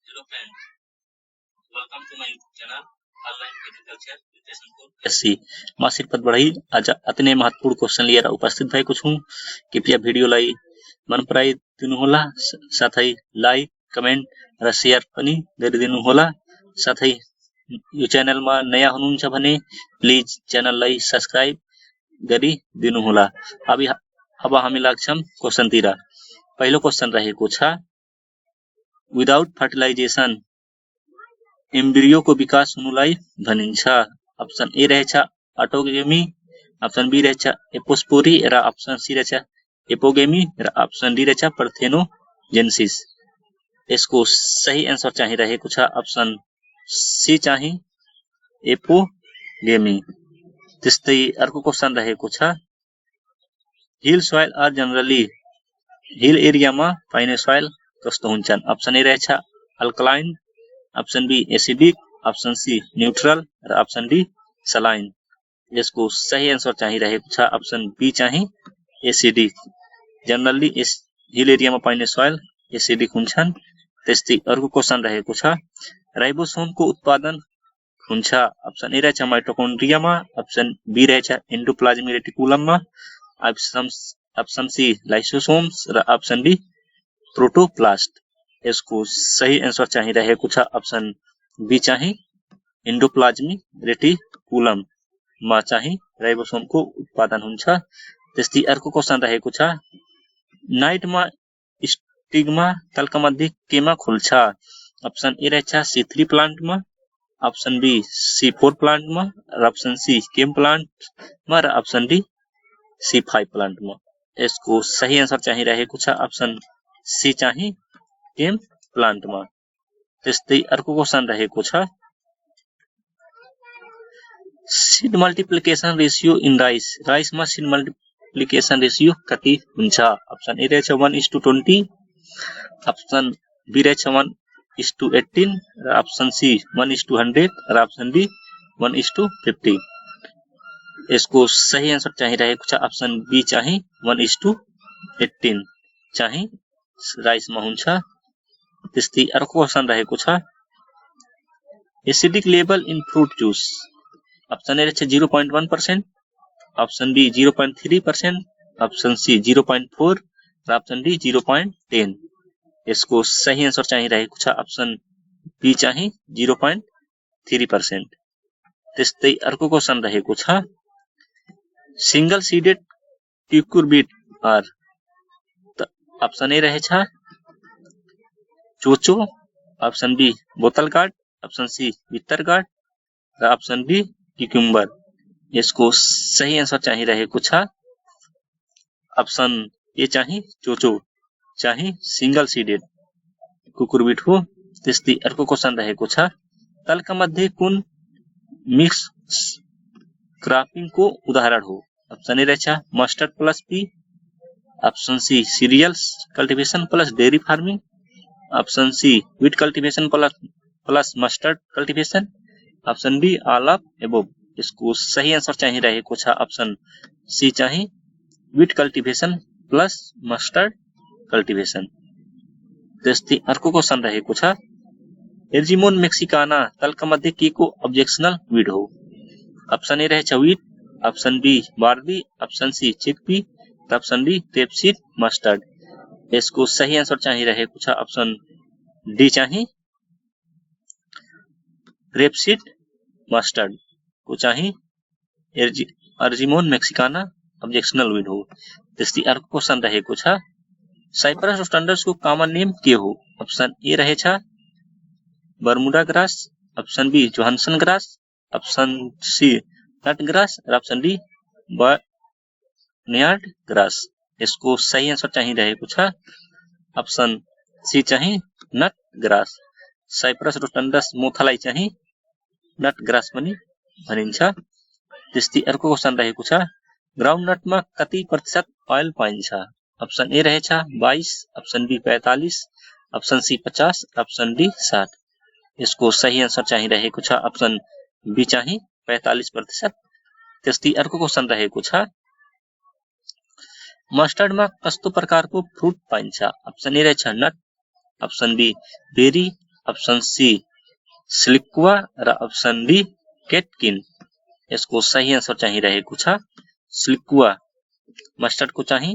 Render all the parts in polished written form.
Hello friend, welcome to my YouTube channel Online Agriculture with SC। मासिक पद बढ़ाई आज अतने महत्वपूर्ण क्वेश्चन लिएर उपस्थित भएको छु। कृपया भिडियोलाई मन पराई दिनु होला, साथै लाइक, कमेन्ट र शेयर पनि गरिदिनु होला। साथै यो च्यानलमा नयाँ हुनुहुन्छ भने प्लिज च्यानललाई सब्स्क्राइब गरिदिनु होला। अब हामी लाग्छौं क्वेश्चनतिर। पहिलो क्वेश्चन रहेको छ, विदाउट फर्टिलाइजेसन एम्ब्रियोको विकास हुनुलाई भनिन्छ। अप्सन ए रहेछ अटोगेमी, अप्सन बी रहेछ एपोस्पोरी र अप्सन सी रहेछ एपोगेमी र अप्सन डी रहेछ पार्थेनोजेनेसिस। यसको सही आन्सर चाहिँ रहेको छ अप्सन सी चाहिँ एपोगेमी। त्यस्तै अर्को क्वेश्चन रहेको छ, hill soil are generally hill एरियामा पाइने सोइल कस्तो हुन्छन्। अप्सन ए रहेछ alkaline, option B acidic, option C neutral र अप्सन डी सलाइन। यसको सही आन्सर चाहिँ रहेको छ अप्सन बी चाहिँ एसिडिक। जनरली हिल एरियामा पाइने सोइल एसिडिक हुन्छन्। त्यस्तै अर्को क्वेश्चन रहेको छ, राइबोसोमको उत्पादन हुन्छ। अप्सन ए रहेछ माइटोकोन्ड्रियामा, अप्सन बी रहेछ एन्डोप्लाज्मिक रेटिकुलममा, अप्सन सी लाइसोसोम्स र अप्सन डी प्रोटोप्लास्ट। यसको सही आन्सर चाहिँ रहेको छ अप्सन बी चाहिँ एन्डोप्लाज्मिक रेटिकुलममा चाहिँ राइबोसोमको उत्पादन हुन्छ। त्यस्तै अर्को क्वेश्चन रहेको छ, नाइटमा स्टिग्मा तल्कमध्ये केमा खोल्छ। अप्सन ए रहेछ C3 प्लान्टमा, अप्सन बी C4 प्लान्टमा र अप्सन सी केम प्लान्टमा र अप्सन डी C5 प्लान्टमा। यसको सही आन्सर चाहिँ रहेको छ अप्सन सी चाहिँ केम प्लान्टमा। त्यस्तै अर्को क्वेश्चन रहेको छ, seed multiplication ratio in rice. राइसमा सीड मल्टिप्लिकेसन रेशियो कति हुन्छ। अप्सन ए रहेछ 1:20, अप्सन बी रहेछ 1:18 र अप्सन सी 1:100 र अप्सन डी 1:50। यसको सही आन्सर चाहिँ रहेको छ अप्सन बी चाहिँ 1:18 चाहिँ राइसमा हुन्छ। त्यस्तै अर्को क्वेश्चन रहेको छ, acidic level in fruit juice. Option A रहेछ 0.1%, अप्सन बी 0.3%, अप्सन सी 0.4 र अप्सन डी 0.10। यसको सही आन्सर चाहिँ रहेको छ अप्सन बी चाहिँ 0.3%। त्यस्तै अर्को क्वेश्चन रहेको छ, single seeded cucurbit are. Option A रहेछ चोचो, option B bottle gourd, option C bitter gourd र अप्सन डी क्युकुम्बर। यसको सही आन्सर चाहिँ रहेको छ अप्सन ए चाहिँ चोचो चाहिँ सिंगल सीडेड कुकुरबिट हो। त्यस्तै अर्को क्वेश्चन रहेको छ, तल्का मध्ये कुन मिक्स क्रपिङको उदाहरण हो। अप्सन ए रहेछ mustard plus pea, option C cereals cultivation plus dairy farming, option C wheat cultivation plus mustard cultivation, option D all of above. यसको सही आन्सर चाहिँ रहेको छ अप्सन सी चाहिँ wheat cultivation plus mustard cultivation. त्यस्तै अर्को question रहेको छ, एर्जिमोन मेक्सिकाना तल्का मध्ये के को अब्जेक्सनल वीड हो। अप्सन ए रहेछ wheat, option B barley, option C chickpea र अप्सन डी रेपसीड मस्टर्ड। यसको सही आन्सर चाहिँ रहेको छ अप्सन डी चाहिँ रेपसीड मस्टर्ड को चाहिँ एर्जिमोन मेक्सिकाना अब्जेक्सनल वीड हो। त्यस्तै अर्को क्वेश्चन रहेको छ, साइप्रस रोस्टन्डर्सको कमन नेम के हो। अप्सन ए रहेछ Bermuda grass, option B Johnson grass, option C nut grass र अप्सन डी बर्नयार्ड ग्रास। यसको सही आन्सर चाहिँ रहेको छ अप्सन सी चाहिँ नट ग्रास। साइप्रस रोस्टन्डस मोथालाई चाहिँ नट ग्रास पनि भनिन्छ। त्यस्तै अर्को क्वेश्चन रहेको छ, ग्राउन्डनटमा कति प्रतिशत ऑयल पाइन्छ। अप्सन ए रहेछ 22, option B 45, option C 50, option D 60। यसको सही आन्सर चाहिँ रहेको छ अप्सन बी चाहिँ 45%। त्यस्तै अर्को क्वेश्चन रहेको छ, मस्टर्डमा कस्तो प्रकारको फ्रुट पाइन्छ। अप्सन ए रहेछ nut, option B berry, option C siliqua र ऑप्शन डी केटकिन। यसको सही आंसर चाहिँ रहेको छ सिलिक्वा। मस्टर्डको चाहिँ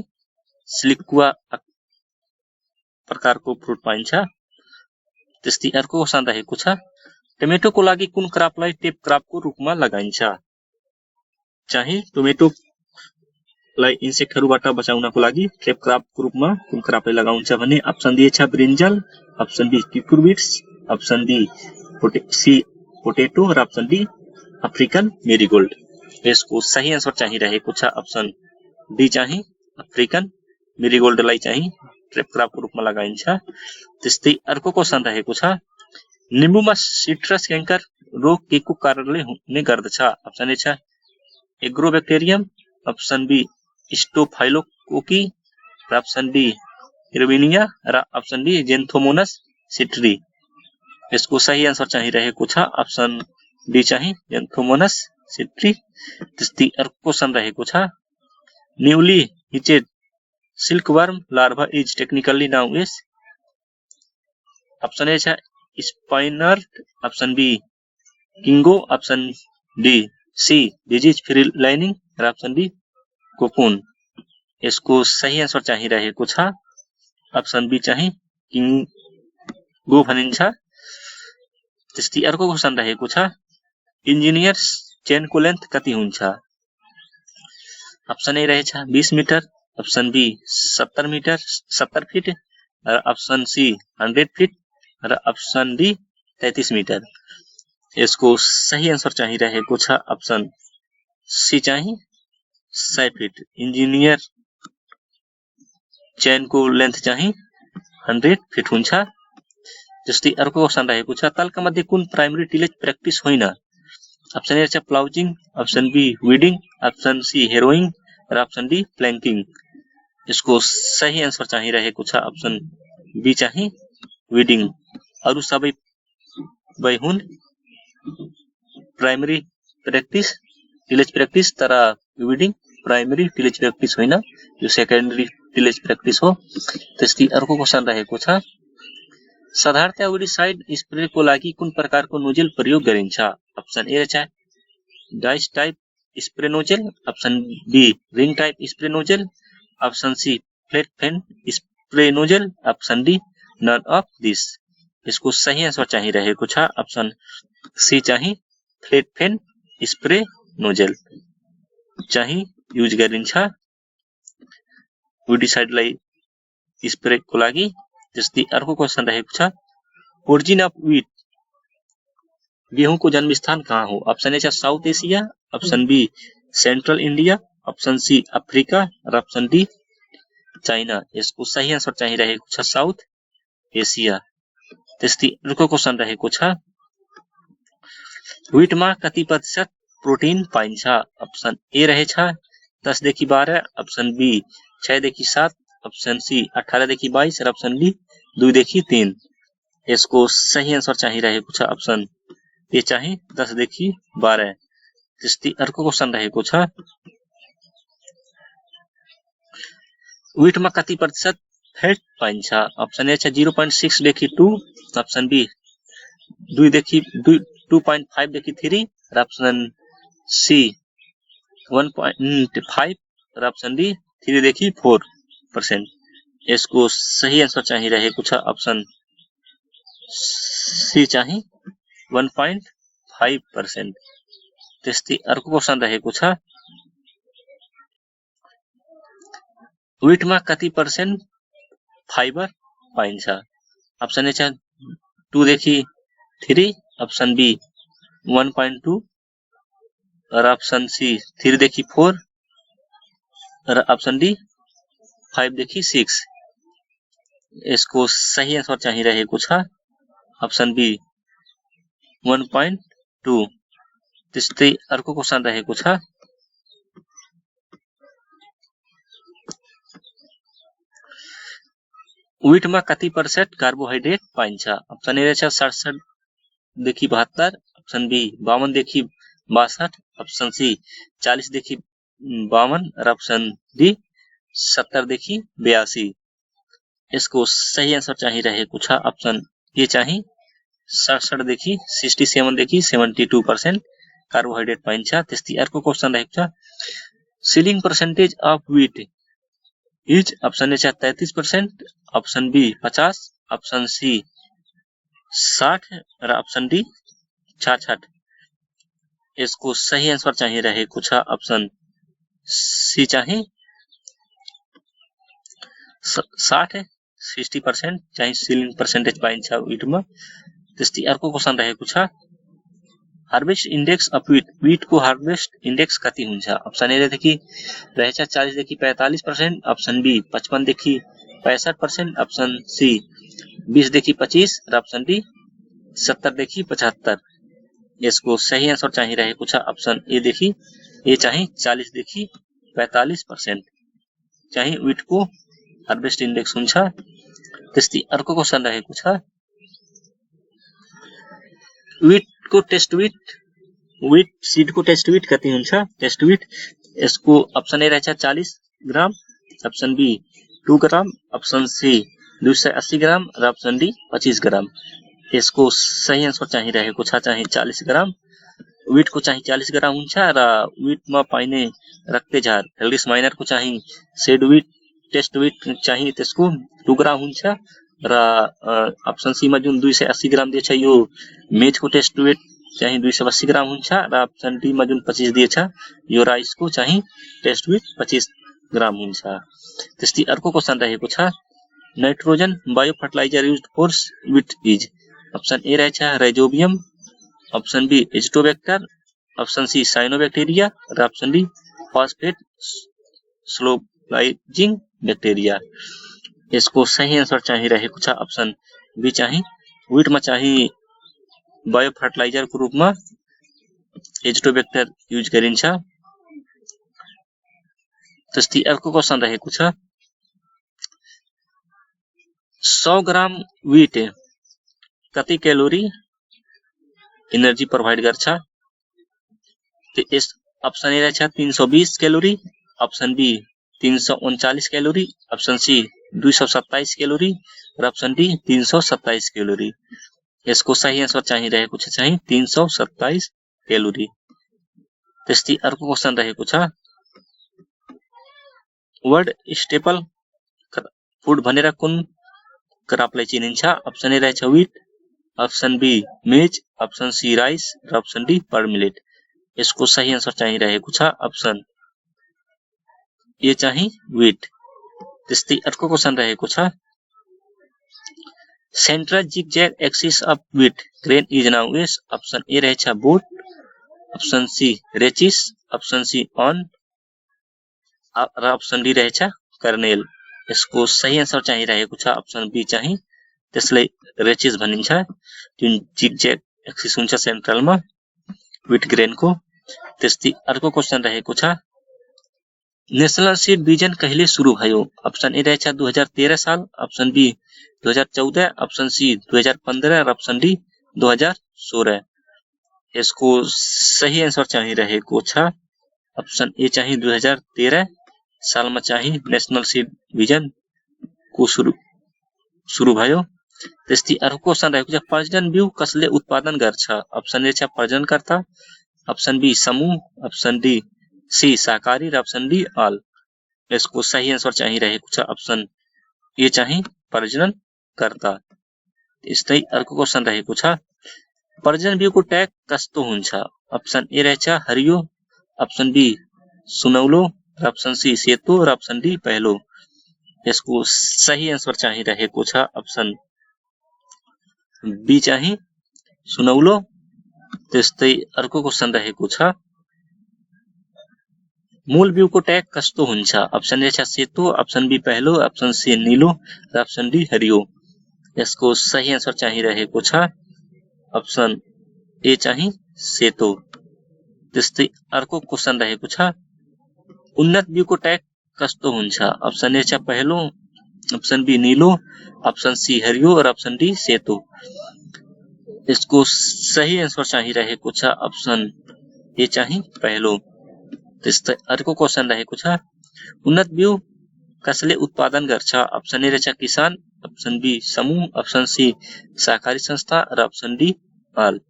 सिलिक्वा प्रकारको फ्रुट पाइन्छ। त्यस्तै अर्को क्वेशन रहेको छ टमेटोको लागि कुन क्रपलाई टेप क्रपको रूपमा लगाइन्छ? चाहिँ टमेटोलाई इन्सेक्टहरुबाट बचाउनको लागि टेप क्रपको रूपमा कुन क्रपलाई लगाउँछ भने अप्सन डी छ brinjal, option B cucurbits, option D potato र अप्सन डी अफ्रिकन मेरीगोल्ड। यसको सही आन्सर चाहिँ रहेको छ अप्सन डी चाहिँ अफ्रिकन मेरीगोल्डलाई चाहिँ ट्रेप क्रपको रूपमा लगाइन्छ। त्यस्तै अर्को क्वेशन रहेको छ निम्बुमा सिट्रस क्यान्कर रोग केको कारणले हुने गर्दछ? अप्सन ए छ एग्रोब्याक्टेरियम, अप्सन बी स्टोफाइलोकोकी र अप्सन डी इर्विनिया र अप्सन डी जेन्थोमोनस सिट्री। यसको सही आन्सर चाहिँ रहेको छ अप्सन डी चाहिँ जेन्थोमोनस सिट्री। त्यस्तै अर्को क्वेशन रहेको छ newly hatched silkworm larva is technically known as. Option A छ स्पाइनर्ड, अप्सन बी किंगो, option D C disease free laying र अप्सन डी कोकुन। यसको सही आन्सर चाहिँ रहेको छ अप्सन बी चाहिँ किंगो भनिन्छ। त्यस्तै अर्को क्वेशन रहेको छ इन्जिनियर चेनको लेन्थ कति हुन्छ? अप्सन ए रहेछ 20 मिटर, अप्सन बी 70 फिट र अप्सन सी 100 फिट र अप्सन डी 33 मिटर। यसको सही आन्सर चाहिँ रहेको छ अप्सन सी चाहिँ 100 फिट। इन्जिनियर चेनको लेन्थ चाहिँ 100 फिट हुन्छ। त्यस्तै अर्को क्वेशन रहेको छ तलका मध्ये कुन प्राइमरी टिलेज प्र्याक्टिस होइन? अप्सन ए छ प्लाउजिङ, अप्सन बी विडिङ, अप्सन सी हेरोइङ र अप्सन डी प्लैंकिङ। यसको सही आन्सर चाहिँ रहेको छ अप्सन बी चाहिँ विडिङ। अरु सबै हुन् प्राइमरी प्र्याक्टिस टिलेज प्र्याक्टिस, तर विडिङ प्राइमरी टिलेज प्र्याक्टिस होइन, यो सेकेन्डरी टिलेज प्र्याक्टिस हो। त्यस्तै अर्को क्वेशन रहेको छ साधारणतया विडिसाइड स्प्रेको लागि कुन प्रकारको नोजल प्रयोग गरिन्छ? अप्सन ए छ dice type spray nozzle, option B ring type spray nozzle, option C flat fan spray nozzle, option D none of this. यसको सही आन्सर चाहिँ रहेको छ अप्सन सी चाहिँ फ्लैट फैन स्प्रे नोजल चाहिँ युज गरिन्छ विडिसाइडलाई स्प्रेको लागि। त्यस्तै अर्को क्वेशन रहेको छ ओरिजिन अफ व्हीट गेहूंको जन्मस्थान कहाँ हो? अप्सन ए छ South Asia, option B Central India, option C Africa र अप्सन डी चाइना। यसको सही आन्सर चाहिँ रहेको छ साउथ एशिया। त्यस्तै अर्को क्वेशन रहेको छ व्हीटमा कति प्रतिशत प्रोटिन पाइन्छ? अप्सन ए रहेछ 10 देखि 12, अप्सन बी 6 देखि 7, अप्सन सी 18 देखि 22 र अप्सन डी 2 देखि 3। यसको सही आन्सर चाहिँ रहेको छ अप्सन ए चाहिँ 10 देखि 12। त्यस्तै अर्को क्वेशन रहेको छ व्हीटमा कति प्रतिशत फैट पाइन्छ? अप्सन ए छ 0.6 देखि 2, अप्सन बी 2.5 देखि 3 र अप्सन सी 1.5 र अप्सन डी 3 देखि 4%। यसको सही आन्सर चाहिँ रहेको छ अप्सन सी चाहिँ 1.5%। त्यस्तै अर्को क्वेशन रहेको छ व्हीटमा कति % फाइबर पाइन्छ? अप्सन ए छ 2 देखि 3, अप्सन बी 1.2 र अप्सन सी 3 देखि 4 र अप्सन डी 5 देखि 6। यसको सही आन्सर चाहिँ रहेको छ अप्सन बी 1.2। त्यस्तै अर्को क्वेशन रहेको छ व्हीटमा कति % कार्बोहाइड्रेट पाइन्छ? अप्सन ए छ 67 देखि 72, अप्सन बी 52 देखि 62, अप्सन सी 40 देखि 52 र अप्सन डी 70 देखि 82। यसको सही आन्सर चाहिँ रहेको छ अप्सन ए चाहिँ 67 देखि 67 देखि 72% कार्बोहाइड्रेट पाइन्छ। त्यस्तै अर्को क्वेसन रहेको छ ceiling percentage of wheat is option A 33%, option B 50, option C 60 र अप्सन डी 66। यसको सही आन्सर चाहिँ रहेको छ अप्सन सी चाहिँ 60% चाहिँ सिलिङ पर्सेन्टेज पाइन्छ व्हीटमा। त्यस्तै अर्को क्वेसन रहेको छ हार्वेस्ट इन्डेक्स अफ व्हीट को हार्वेस्ट इन्डेक्स कति हुन्छ। अप्सन ए देखि रहेछ 40 देखि 45%, अप्सन बी 55 देखि 65%, अप्सन सी 20 देखि 25 र अप्सन डी 70 देखि 75। यसको सही आन्सर चाहिँ रहेको छ अप्सन ए देखि ए चाहिँ 40 देखि 45% चाहिँ व्हीट को हार्वेस्ट इन्डेक्स हुन्छ। त्यस्तै अर्को क्वेसन रहेको छ व्हीट को टेस्ट व्हीट सीड को टेस्ट व्हीट कति हुन्छ। टेस्ट व्हीट यसको अप्सन ए रहेछ 40 gram, option B 2 gram, option C 280 gram र अप्सन डी 25 ग्राम। यसको सही आन्सर चाहिँ रहेको छ चाहिँ 40 ग्राम। व्हीट को चाहिँ 40 ग्राम हुन्छ र व्हीटमा पाइने रक्तेझार हेल्डिस माइनर को चाहिँ सेड व्हीट टेस्ट व्हीट चाहिँ त्यसको 2 ग्राम हुन्छ र अप्सन सी मा जुन 280 ग्राम दिएछ यो मेज को टेस्ट वेट चाहिँ 280 ग्राम हुन्छ र अप्सन डी मा जुन 25 दिएछ यो राइस को चाहिँ टेस्ट वेट 25 ग्राम हुन्छ। त्यस्तै अर्को क्वेसन रहेको छ nitrogen bio fertiliser used for wheat is. Option A रहेछ rhizobium, option B azotobacter, option C cyanobacteria र option D phosphate solubilising bacteria. यसको सही आन्सर चाहिँ रहेको छ अप्सन बी चाहिँ व्हीटमा चाहिँ बायो फर्टिलाइजर को रूपमा एजिटोबैक्टर युज गरिन्छ। त्यस्तै अर्को क्वेसन रहेको छ 100 ग्राम व्हीट कति क्यालोरी एनर्जी प्रोवाइड गर्छ। अप्सन ए रहेछ 320 calorie, option B 339 calorie, option C 227 calorie र अप्सन डी 327 क्यालोरी। यसको सही आन्सर चाहिँ रहेको छ चाहिँ 327 क्यालोरी। त्यस्तै अर्को क्वेसन रहेको छ वर्ड स्टेपल फूड भनेर कुन क्रपलाई चिनिन्छ। अप्सन ए रहेछ व्हीट, अप्सन बी मेज, अप्सन सी राइस र अप्सन डी पर्मिलेट। यसको सही आन्सर चाहिँ रहेको छ अप्सन ए चाहिँ व्हीट। त्यस्तै अर्को क्वेसन रहेको छ central zigzag axis of wheat grain is known as. Option A रहेछ boot, option C rachis, option C awn र अप्सन डी रहेछ कर्नेल। यसको सही आन्सर चाहिँ रहेको छ अप्सन बी चाहिँ त्यसलाई रेचिस भनिन्छ जुन जिगजैग एक्सिस हुन्छ सेन्ट्रलमा व्हीट ग्रेनको। त्यस्तै अर्को क्वेसन रहेको छ नेशनल सीड विजन कहिले सुरु भयो। अप्सन ए रहेछ 2013 साल, अप्सन बी 2014, अप्सन सी 2015 र अप्सन डी 2016। यसको सही आन्सर चाहिँ रहेको छ अप्सन ए चाहिँ 2013 सालमा चाहिँ नेशनल सीड विजन को सुरु भयो। त्यस्तै अर्को क्वेसन रहेको छ प्रजनन बिउ कसले उत्पादन गर्छ। अप्सन ए छ प्रजननकर्ता, अप्सन बी समूह, अप्सन डी सी सहकारी र अप्सन डी अल। यसको सही आन्सर चाहिँ रहेको छ अप्सन ए चाहिँ प्रजननकर्ता। त्यस्तै अर्को क्वेसन रहेको छ प्रजनन बिउको ट्याग कस्तो हुन्छ। अप्सन ए रहेछ हरियो, अप्सन बी सुनौलो र अप्सन सी सेतो र अप्सन डी पहेँलो। यसको सही आन्सर चाहिँ रहेको छ अप्सन बी चाहिँ सुनौलो। त्यस्तै अर्को क्वेसन रहेको छ मूल बिउको ट्याग कस्तो हुन्छ। अप्सन ए छ सेतो, अप्सन बी पहेँलो, अप्सन सी नीलो र अप्सन डी हरियो। यसको सही आन्सर चाहिँ रहेको छ अप्सन ए चाहिँ सेतो। त्यस्तै अर्को क्वेसन रहेको छ उन्नत बिउको ट्याग कस्तो हुन्छ। अप्सन ए छ पहेँलो, अप्सन बी नीलो, अप्सन सी हरियो र अप्सन डी सेतो। यसको सही आन्सर चाहिँ रहेको छ अप्सन ए चाहिँ पहेँलो। त्यस्तै अर्को क्वेसन रहेको छ उन्नत बिउ कसले उत्पादन गर्छ। अप्सन ए रहेछ किसान, ऑप्शन बी समूह, ऑप्शन सी सहकारी संस्था और ऑप्शन डी ऑल।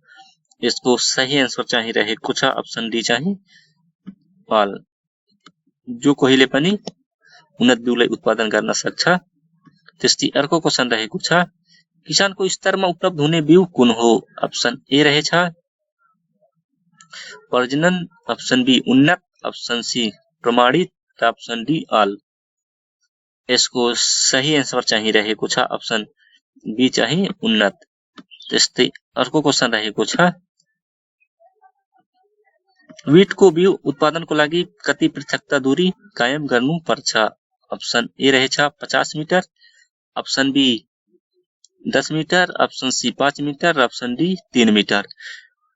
यसको सही आन्सर चाहिँ रहेको छ ऑप्शन डी चाहिँ ऑल। जो कोहीले पनि उन्नत बिउलाई उत्पादन गर्न सक्छ। त्यस्तै अर्को क्वेशन रहेको छ किसानको स्तरमा उपलब्ध हुने बिउ कुन हो? ऑप्शन ए रहेछ प्रजनन, ऑप्शन बी उन्नत, ऑप्शन सी प्रमाणित र ऑप्शन डी ऑल। यसको सही आन्सर चाहिँ रहेको छ ऑप्शन बी चाहिँ उन्नत। त्यस्तै अर्को क्वेशन रहेको छ विटको बिउ उत्पादनको लागि कति पृथकता दूरी कायम गर्नुपर्छ? ऑप्शन ए रहेछ 50 metre, option B 10 metre, option C 5 metre, option D 3 metre.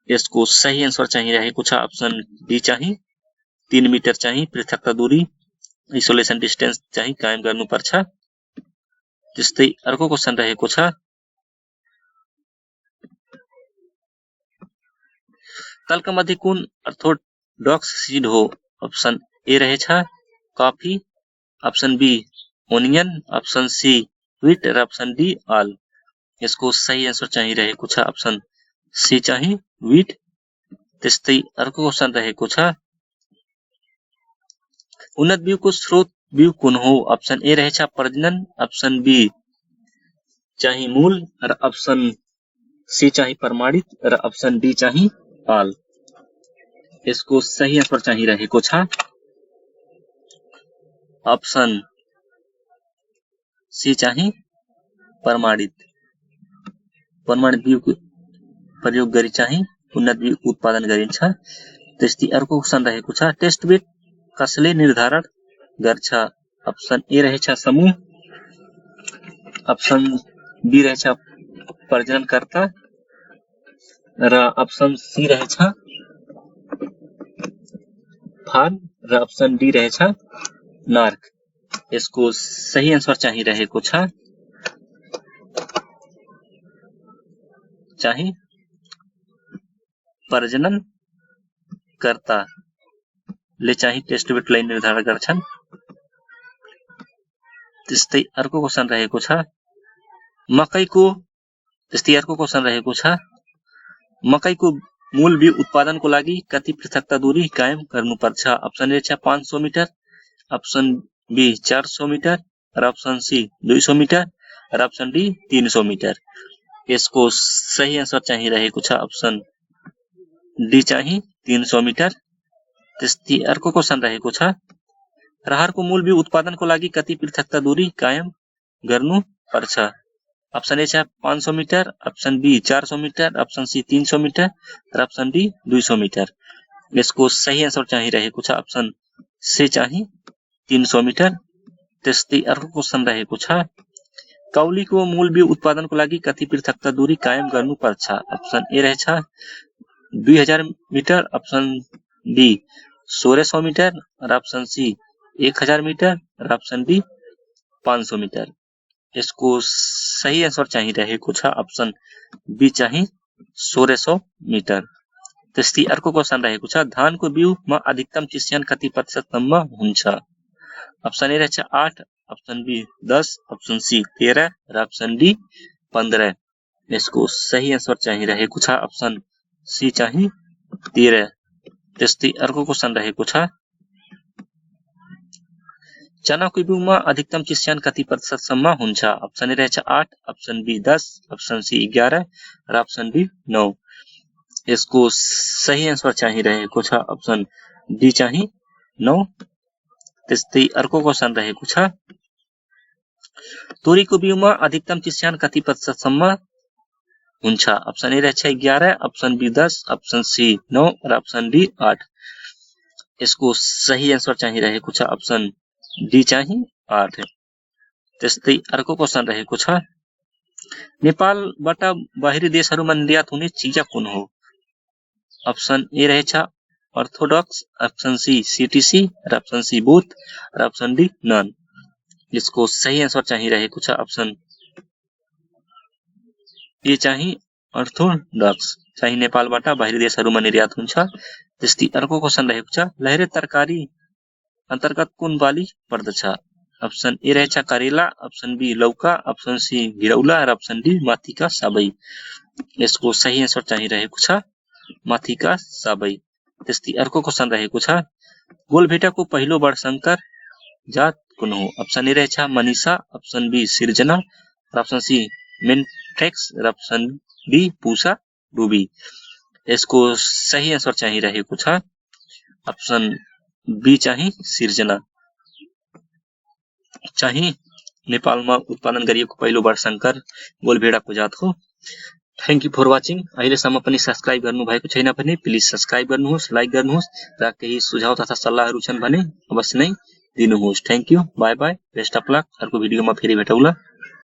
यसको सही आन्सर चाहिँ रहेको छ ऑप्शन डी चाहिँ 3 मिटर चाहिँ पृथकता दूरी आइसोलेसन डिस्टेन्स चाहिँ कायम गर्नुपर्छ। त्यस्तै अर्को क्वेशन रहेको छ तलका मध्ये कुन अर्थोडक्स सीड हो? ऑप्शन ए रहेछ coffee, option B onion, option C wheat र ऑप्शन डी ऑल। यसको सही आन्सर चाहिँ रहेको छ ऑप्शन सी चाहिँ व्हीट। त्यस्तै अर्को क्वेशन रहेको छ उन्नत बिउको स्रोत बिउ कुन हो? ऑप्शन ए रहेछ प्रजनन, ऑप्शन बी चाहिँ मूल र ऑप्शन सी चाहिँ प्रमाणित र ऑप्शन डी चाहिँ ऑल। यसको सही आन्सर चाहिँ रहेको छ ऑप्शन सी चाहिँ प्रमाणित। प्रमाणित बिउको प्रयोग गरी चाहिँ उन्नत बिउ उत्पादन गरिन्छ। त्यस्तै अर्को क्वेशन रहेको छ टेस्ट बेड कसले निर्धारण गर्छ? ऑप्शन ए रहेछ समूह, ऑप्शन बी रहेछ प्रजननकर्ता र ऑप्शन सी रहेछ फार्म र ऑप्शन डी रहेछ नार्क। यसको सही आन्सर चाहिँ रहेको छ चाहिँ प्रजननकर्ताले चाहिँ टेस्ट बेडलाई निर्धारण गर्छन्। त्यस्तै अर्को क्वेशन रहेको छ मकैको मूल बिउ उत्पादनको लागि कति पृथकता दूरी कायम गर्नुपर्छ? ऑप्शन ए छ 500 मिटर, ऑप्शन बी 400 मिटर र ऑप्शन सी 200 मिटर र ऑप्शन डी 300 मिटर। यसको सही आन्सर चाहिँ रहेको छ ऑप्शन डी चाहिँ 300 मिटर। त्यस्तै अर्को क्वेशन रहेको छ राहरको मूल बिउ उत्पादनको लागि कति पृथकता दूरी कायम गर्नुपर्छ? ऑप्शन ए छ 500 metre, option B 400 metre, option C 300 metre र ऑप्शन डी 200 मिटर। यसको सही आन्सर चाहिँ रहेको छ ऑप्शन सी चाहिँ 300 मिटर। त्यस्तै अर्को क्वेशन रहेको छ काउलीको मूल बिउ उत्पादनको लागि कति पृथकता दूरी कायम गर्नुपर्छ? ऑप्शन ए रहेछ 2000 मिटर, ऑप्शन बी 1600 मिटर र ऑप्शन सी 1000 मिटर र ऑप्शन डी 500 मिटर। यसको सही आन्सर चाहिँ रहेको छ ऑप्शन बी चाहिँ 1600 मिटर। त्यस्तै अर्को क्वेशन रहेको छ धानको बिउमा अधिकतम चिस्यान कति प्रतिशतसम्म हुन्छ? ऑप्शन ए रहेछ 8, ऑप्शन बी 10, ऑप्शन सी 13 र ऑप्शन डी 15। यसको सही आन्सर चाहिँ रहेको छ ऑप्शन सी चाहिँ 13। त्यस्तै अर्को क्वेशन रहेको छ चनाको बिउमा अधिकतम चिस्यान कति प्रतिशतसम्म हुन्छ? ऑप्शन ए रहेछ 8, ऑप्शन बी 10, ऑप्शन सी 11 र ऑप्शन डी 9। यसको सही आन्सर चाहिँ रहेको छ ऑप्शन डी चाहिँ 9। त्यस्तै अर्को क्वेशन रहेको छ तोरीको बिउमा अधिकतम चिस्यान कति प्रतिशतसम्म हुन्छ? ऑप्शन ए रहेछ 11, ऑप्शन बी 10, ऑप्शन सी 9 र ऑप्शन डी 8। यसको सही आन्सर चाहिँ रहेको छ ऑप्शन डी चाहिँ 8। त्यस्तै अर्को क्वेशन रहेको छ नेपालबाट बाहिरी देशहरूमा निर्यात हुने चिया कुन हो? ऑप्शन ए रहेछ अर्थोडक्स, ऑप्शन सी सीटीसी र ऑप्शन सी बोथ र ऑप्शन डी नन। यसको सही आन्सर चाहिँ रहेको छ ऑप्शन ए चाहिँ अर्थोडक्स चाहिँ नेपालबाट बाहिरी देशहरूमा निर्यात हुन्छ। त्यस्तै अर्को क्वेशन रहेको छ लहेरे तरकारी अन्तर्गत कुन बाली पर्दछ? ऑप्शन ए रहेछ करेला, ऑप्शन बी लौका, ऑप्शन सी घिरौला र ऑप्शन डी माथिका सबै। यसको सही एन्सर चाहिँ रहेको छ माथिका सबै। त्यस्तै अर्को क्वेशन रहेको छ गोलभेटाको पहिलो वर्णशंकर जात कुन हो? ऑप्शन ए रहेछ मनीषा, ऑप्शन बी सिर्जना र ऑप्शन सी मेन्ट्रेक्स र ऑप्शन डी पुसा डुबी। यसको सही एन्सर चाहिँ रहेको छ ऑप्शन बी चाहिँ सिर्जना चाहिँ नेपालमा उत्पादन गरिएको पहिलो वर्णशंकर गोलभेडाको जात हो। Thank you for watching. अहिलेसम्म पनि सब्स्क्राइब गर्नु भएको छैन भने प्लिज सब्स्क्राइब गर्नुहोस्, लाइक गर्नुहोस् र केही सुझाव तथा सल्लाहहरू छन् भने अवश्य नै दिनुहोस्। Thank you, by by, best of lock. अर्को भिडियोमा फेरि भेटौँला।